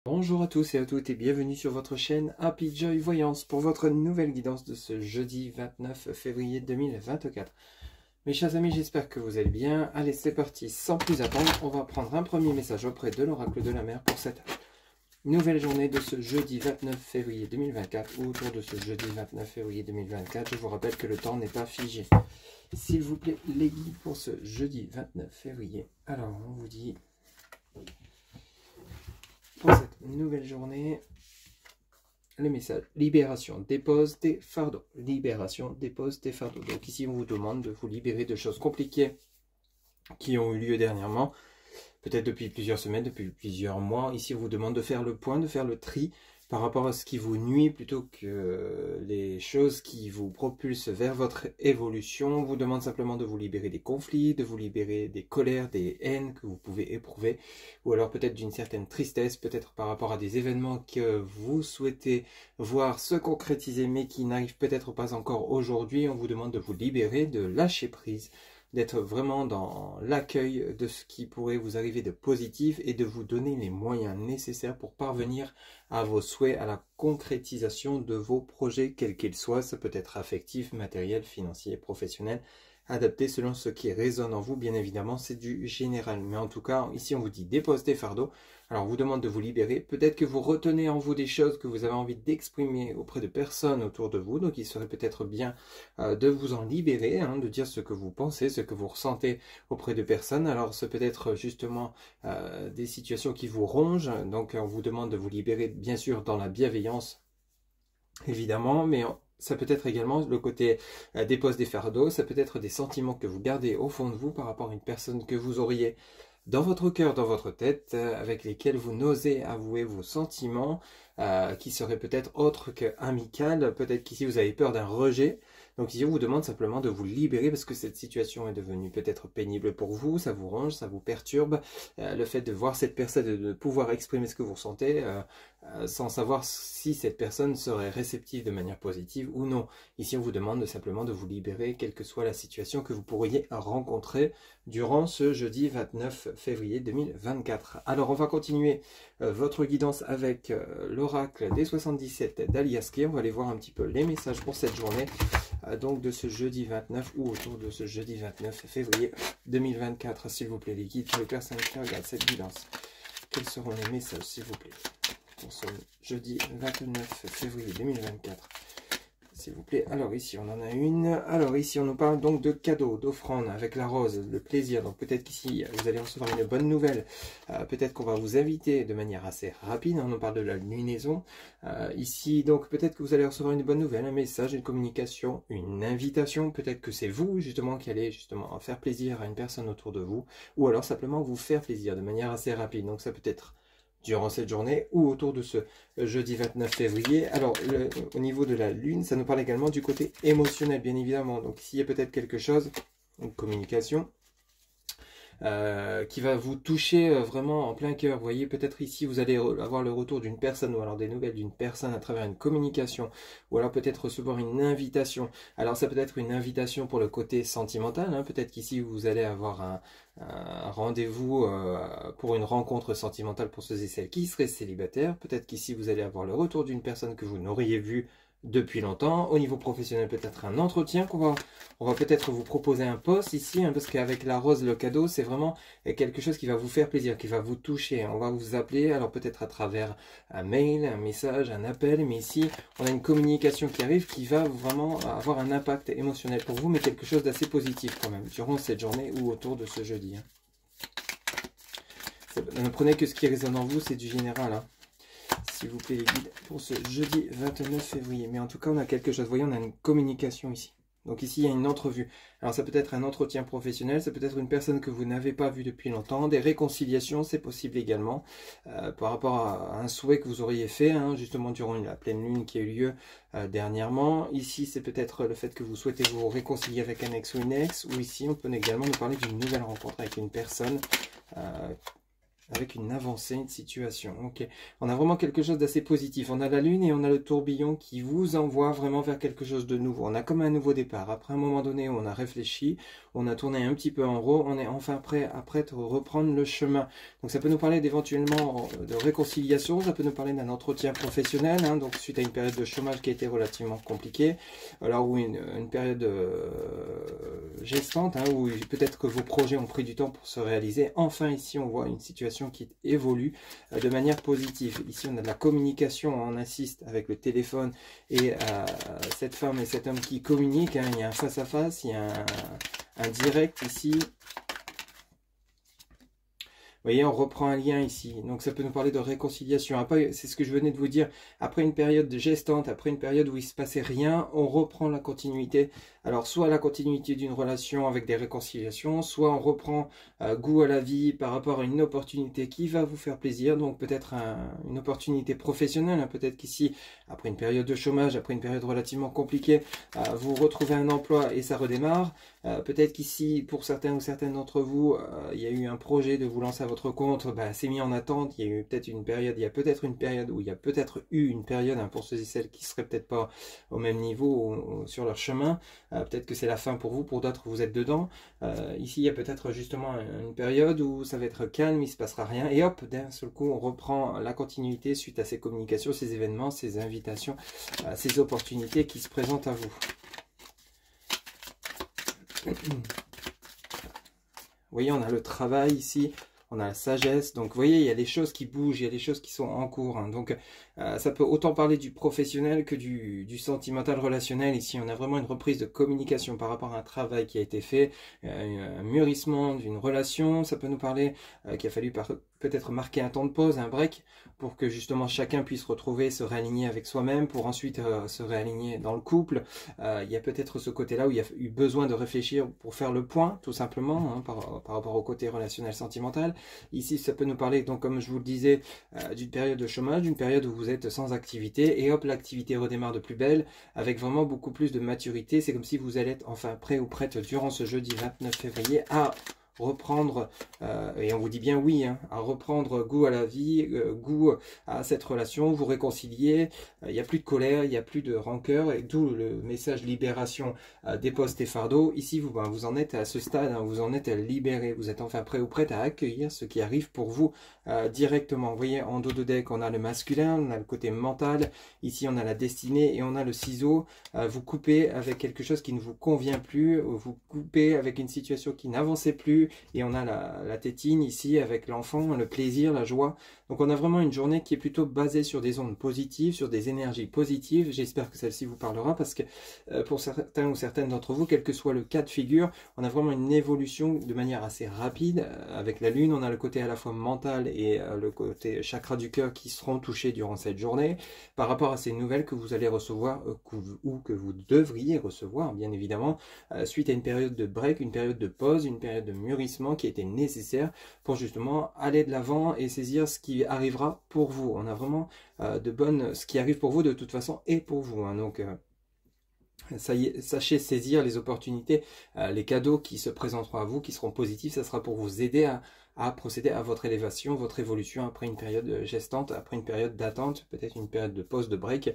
Bonjour à tous et à toutes et bienvenue sur votre chaîne Happy Joy Voyance pour votre nouvelle guidance de ce jeudi 29 février 2024. Mes chers amis, j'espère que vous allez bien. Allez, c'est parti, sans plus attendre, on va prendre un premier message auprès de l'oracle de la mer pour cette nouvelle journée de ce jeudi 29 février 2024 ou autour de ce jeudi 29 février 2024. Je vous rappelle que le temps n'est pas figé. S'il vous plaît, les guides pour ce jeudi 29 février. Alors, on vous dit... Pour cette nouvelle journée, le message libération, dépose tes fardeaux. Libération, dépose tes fardeaux. Donc ici, on vous demande de vous libérer de choses compliquées qui ont eu lieu dernièrement, peut-être depuis plusieurs semaines, depuis plusieurs mois. Ici, on vous demande de faire le point, de faire le tri par rapport à ce qui vous nuit plutôt que les choses qui vous propulsent vers votre évolution. On vous demande simplement de vous libérer des conflits, de vous libérer des colères, des haines que vous pouvez éprouver, ou alors peut-être d'une certaine tristesse, peut-être par rapport à des événements que vous souhaitez voir se concrétiser, mais qui n'arrivent peut-être pas encore aujourd'hui. On vous demande de vous libérer, de lâcher prise, d'être vraiment dans l'accueil de ce qui pourrait vous arriver de positif et de vous donner les moyens nécessaires pour parvenir à vos souhaits, à la concrétisation de vos projets, quels qu'ils soient. Ça peut être affectif, matériel, financier, professionnel, adapté selon ce qui résonne en vous. Bien évidemment, c'est du général. Mais en tout cas, ici, on vous dit dépose tes fardeaux. Alors, on vous demande de vous libérer. Peut-être que vous retenez en vous des choses que vous avez envie d'exprimer auprès de personnes autour de vous. Donc, il serait peut-être bien de vous en libérer, de dire ce que vous pensez, ce que vous ressentez auprès de personnes. Alors, c'est peut-être justement des situations qui vous rongent. Donc, on vous demande de vous libérer, bien sûr, dans la bienveillance, évidemment, mais ça peut être également le côté dépose des fardeaux, ça peut être des sentiments que vous gardez au fond de vous par rapport à une personne que vous auriez dans votre cœur, dans votre tête, avec lesquels vous n'osez avouer vos sentiments, qui seraient peut-être autres qu'amicales. Peut-être qu'ici vous avez peur d'un rejet. Donc ici on vous demande simplement de vous libérer parce que cette situation est devenue peut-être pénible pour vous, ça vous ronge, ça vous perturbe. Le fait de voir cette personne, de pouvoir exprimer ce que vous ressentez, sans savoir si cette personne serait réceptive de manière positive ou non. Ici on vous demande simplement de vous libérer, quelle que soit la situation que vous pourriez rencontrer durant ce jeudi 29 février 2024. Alors on va continuer votre guidance avec l'oracle des 77 d'Aliaské. On va aller voir un petit peu les messages pour cette journée, donc de ce jeudi 29 ou autour de ce jeudi 29 février 2024. S'il vous plaît les guides, pour les personnes qui regardent cette guidance, quels seront les messages s'il vous plaît pour ce jeudi 29 février 2024? S'il vous plaît. Alors ici on en a une. Alors ici on nous parle donc de cadeaux, d'offrandes avec la rose, le plaisir. Donc peut-être qu'ici vous allez recevoir une bonne nouvelle. Peut-être qu'on va vous inviter de manière assez rapide. On nous parle de la lunaison. Ici donc peut-être que vous allez recevoir une bonne nouvelle, un message, une communication, une invitation. Peut-être que c'est vous justement qui allez justement faire plaisir à une personne autour de vous. Ou alors simplement vous faire plaisir de manière assez rapide. Donc ça peut être durant cette journée ou autour de ce jeudi 29 février. Alors, au niveau de la lune, ça nous parle également du côté émotionnel, bien évidemment. Donc, s'il y a peut-être quelque chose, une communication, qui va vous toucher vraiment en plein cœur. Vous voyez, peut-être ici, vous allez avoir le retour d'une personne ou alors des nouvelles d'une personne à travers une communication ou alors peut-être recevoir une invitation. Alors, ça peut être une invitation pour le côté sentimental. Peut-être qu'ici, vous allez avoir un rendez-vous pour une rencontre sentimentale pour ceux et celles qui seraient célibataires. Peut-être qu'ici, vous allez avoir le retour d'une personne que vous n'auriez vue depuis longtemps. Au niveau professionnel, peut-être un entretien on va peut-être vous proposer un poste ici, parce qu'avec la rose, le cadeau, c'est vraiment quelque chose qui va vous faire plaisir, qui va vous toucher. On va vous appeler, alors peut-être à travers un mail, un message, un appel, mais ici, on a une communication qui arrive qui va vraiment avoir un impact émotionnel pour vous, mais quelque chose d'assez positif quand même, durant cette journée ou autour de ce jeudi. Ne prenez que ce qui résonne en vous, c'est du général. S'il vous plaît les guides, pour ce jeudi 29 février. Mais en tout cas, on a quelque chose. Vous voyez, on a une communication ici. Donc ici, il y a une entrevue. Alors ça peut être un entretien professionnel, ça peut être une personne que vous n'avez pas vue depuis longtemps. Des réconciliations, c'est possible également. Par rapport à un souhait que vous auriez fait, justement durant la pleine lune qui a eu lieu dernièrement. Ici, c'est peut-être le fait que vous souhaitez vous réconcilier avec un ex ou une ex. Ou ici, on peut également nous parler d'une nouvelle rencontre avec une personne avec une avancée, une situation. Ok, on a vraiment quelque chose d'assez positif. On a la lune et on a le tourbillon qui vous envoie vraiment vers quelque chose de nouveau. On a comme un nouveau départ. Après un moment donné, on a réfléchi, on a tourné un petit peu en rond, on est enfin prêt à reprendre le chemin. Donc ça peut nous parler d'éventuellement de réconciliation, ça peut nous parler d'un entretien professionnel, hein, donc suite à une période de chômage qui a été relativement compliquée, alors ou une période gestante, hein, où peut-être que vos projets ont pris du temps pour se réaliser. Enfin ici on voit une situation qui évolue de manière positive. Ici on a de la communication, on assiste avec le téléphone et cette femme et cet homme qui communiquent, hein. Il y a un face-à-face, il y a un direct ici. Vous voyez, on reprend un lien ici. Donc ça peut nous parler de réconciliation. Après, c'est ce que je venais de vous dire. Après une période de gestante, après une période où il ne se passait rien, on reprend la continuité. Alors soit la continuité d'une relation avec des réconciliations, soit on reprend goût à la vie par rapport à une opportunité qui va vous faire plaisir. Donc peut-être une opportunité professionnelle. Hein. Peut-être qu'ici, après une période de chômage, après une période relativement compliquée, vous retrouvez un emploi et ça redémarre. Peut-être qu'ici, pour certains ou certaines d'entre vous, il y a eu un projet de vous lancer à votre compte, c'est mis en attente. Il y a eu peut-être une période, il y a peut-être une période où il y a peut-être eu une période, hein, pour ceux et celles qui seraient peut-être pas au même niveau ou sur leur chemin. Peut-être que c'est la fin pour vous, pour d'autres vous êtes dedans. Ici, il y a peut-être justement une période où ça va être calme, il se passera rien, et hop, d'un seul coup, on reprend la continuité suite à ces communications, ces événements, ces invitations, ces opportunités qui se présentent à vous. Vous voyez, on a le travail ici, on a la sagesse. Donc, vous voyez, il y a des choses qui bougent, il y a des choses qui sont en cours. Hein. Donc, ça peut autant parler du professionnel que du sentimental relationnel. Ici, on a vraiment une reprise de communication par rapport à un travail qui a été fait, un mûrissement d'une relation. Ça peut nous parler qu'il a fallu peut-être marquer un temps de pause, un break, pour que justement chacun puisse retrouver, se réaligner avec soi-même, pour ensuite se réaligner dans le couple. Il y a peut-être ce côté-là où il y a eu besoin de réfléchir pour faire le point, tout simplement, hein, par rapport au côté relationnel sentimental. Ici, ça peut nous parler, donc comme je vous le disais, d'une période de chômage, d'une période où vous êtes sans activité, et hop, l'activité redémarre de plus belle, avec vraiment beaucoup plus de maturité. C'est comme si vous allez être enfin prêt ou prête durant ce jeudi 29 février à reprendre, et on vous dit bien oui, hein, à reprendre goût à la vie, goût à cette relation, vous réconcilier, il n'y a plus de colère, il n'y a plus de rancœur, et d'où le message libération, dépose tes fardeaux. Ici, vous en êtes à ce stade, hein, vous en êtes libéré, vous êtes enfin prêt ou prête à accueillir ce qui arrive pour vous directement. Vous voyez, en dos de deck, on a le masculin, on a le côté mental, ici on a la destinée et on a le ciseau. Vous coupez avec quelque chose qui ne vous convient plus, vous coupez avec une situation qui n'avançait plus, et on a la tétine ici avec l'enfant, le plaisir, la joie. Donc on a vraiment une journée qui est plutôt basée sur des ondes positives, sur des énergies positives. J'espère que celle-ci vous parlera, parce que pour certains ou certaines d'entre vous, quel que soit le cas de figure, on a vraiment une évolution de manière assez rapide. Avec la lune, on a le côté à la fois mental et le côté chakra du cœur qui seront touchés durant cette journée par rapport à ces nouvelles que vous allez recevoir ou que vous devriez recevoir, bien évidemment, suite à une période de break, une période de pause, une période de mûrissement qui était nécessaire pour justement aller de l'avant et saisir ce qui arrivera pour vous. On a vraiment ce qui arrive pour vous de toute façon est pour vous, hein. Donc ça y est, sachez saisir les opportunités, les cadeaux qui se présenteront à vous, qui seront positifs. Ça sera pour vous aider à procéder à votre élévation, votre évolution après une période gestante, après une période d'attente, peut-être une période de pause, de break,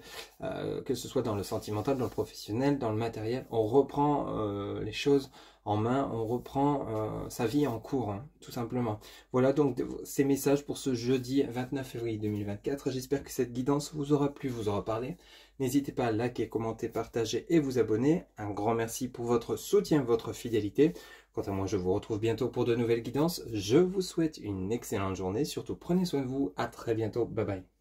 que ce soit dans le sentimental, dans le professionnel, dans le matériel. On reprend les choses en main, on reprend sa vie en cours, hein, tout simplement. Voilà donc ces messages pour ce jeudi 29 février 2024. J'espère que cette guidance vous aura plu, vous aura parlé. N'hésitez pas à liker, commenter, partager et vous abonner. Un grand merci pour votre soutien, votre fidélité. Quant à moi, je vous retrouve bientôt pour de nouvelles guidances. Je vous souhaite une excellente journée. Surtout, prenez soin de vous. À très bientôt. Bye bye.